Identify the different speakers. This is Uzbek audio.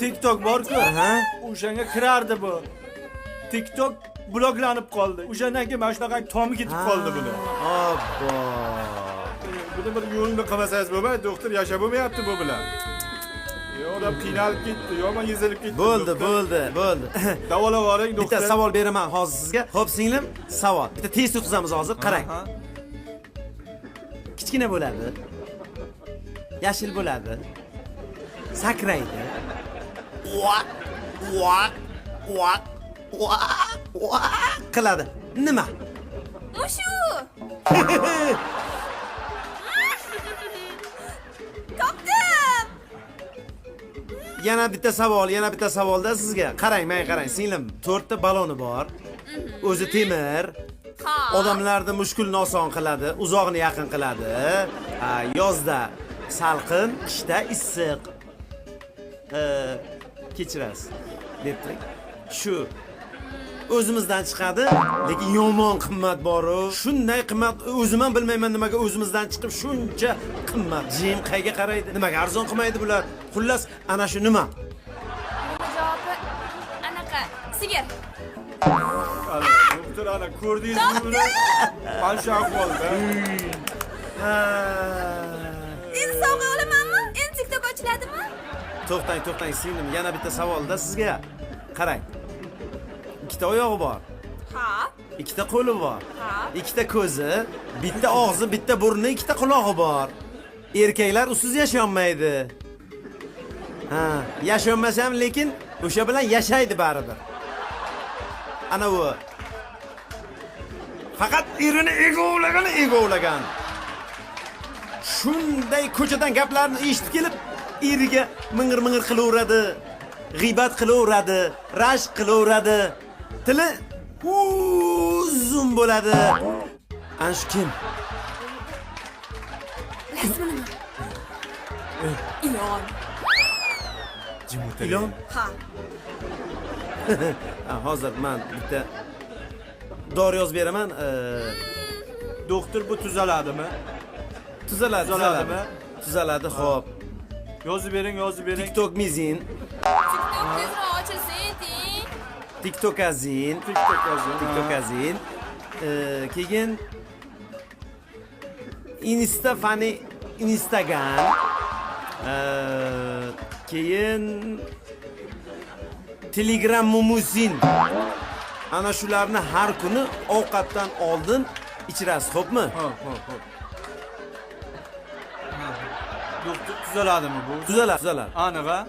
Speaker 1: TikTok bor-ku. O'shanga kirardi bu. TikTok bloklanib qoldi. O'shandan keyin mana shunaqa tomi ketib qoldi buni.
Speaker 2: Obbo.
Speaker 1: Buni bir yo'lni qilmasangiz bo'lmaydi, doktor yashab bo'lmayapti bu bilan. Odam qiynalib ketdi, yomon ezilib ketdi.
Speaker 2: Bo'ldi.
Speaker 1: Davolab oling, doktor.
Speaker 2: Bitta savol beraman hozir sizga. Xo'p, singlim, savol. Bitta test o'tkazamiz hozir. Qarang. Kichkina bo'ladi. Yashil bo'ladi. Sakraydi. Qiladi. Nima?
Speaker 3: Mushu. Topdim.
Speaker 2: Yana bitta savolda sizga. Qarang, men qarang, singlim, 4 ta baloni bor. O'zi temir.
Speaker 3: Ha.
Speaker 2: Odamlarni mushkulni oson qiladi, uzoqni yaqin qiladi. Yozda salqin, qishda issiq. Kechirasiz. Deb turing. Shu o'zimizdan chiqadi, lekin yomon qimmat bor-u. Shunday qimmat o'zim ham bilmayman nimaga o'zimizdan chiqib shuncha qimmat. Jim qayga qaraydi? Nimaga arzon qilmaydi bular? Xullas, ana shu nima?
Speaker 3: Javobi anaqa sigir.
Speaker 1: Doktor ana ko'rdingizmi buni? Mana shu ahvolda.
Speaker 3: Endi sovg'a olamanmi? Endi TikTok ochiladimi?
Speaker 2: To'xtang, singlim, yana bitta savolda sizga. Qarang. Ikkita oyog'i bor.
Speaker 3: Ha.
Speaker 2: Ikkita qo'li bor.
Speaker 3: Ha.
Speaker 2: Ikkita ko'zi, bitta og'zi, bitta burni, ikkita qulog'i bor. Erkaklar usiz yasholmaydi. Yasholmasa ham lekin o'sha bilan yashaydi baribir. Ana u. Faqat erini egovlagan. Shunday ko'chadan gaplarni eshitib kelib, eriga ming'ir qilaveradi, g'iybat qilaveradi, rashk qilaveradi. Tili uzun bo'ladi. Ana shu kim?
Speaker 3: Rasmini. Ilon.
Speaker 2: Ilon?
Speaker 3: Ha.
Speaker 2: Hozir men bitta dori yozib beraman.
Speaker 1: Doktor bu tuzaladimi?
Speaker 2: Tuzaladi, xo'p.
Speaker 1: Yozib bering.
Speaker 2: TikTok mizin.
Speaker 3: TikTok tezroq ochilsa edi.
Speaker 2: TikTokazin. Keyin Instagram. Keyin Telegram mumuzin. Ana shularni har kuni ovqatdan oldin ichirasiz, xo'pmi?
Speaker 1: Xo'p. Doktor tuzaladimi bu?
Speaker 2: Tuzaladi.
Speaker 1: Aniq-a?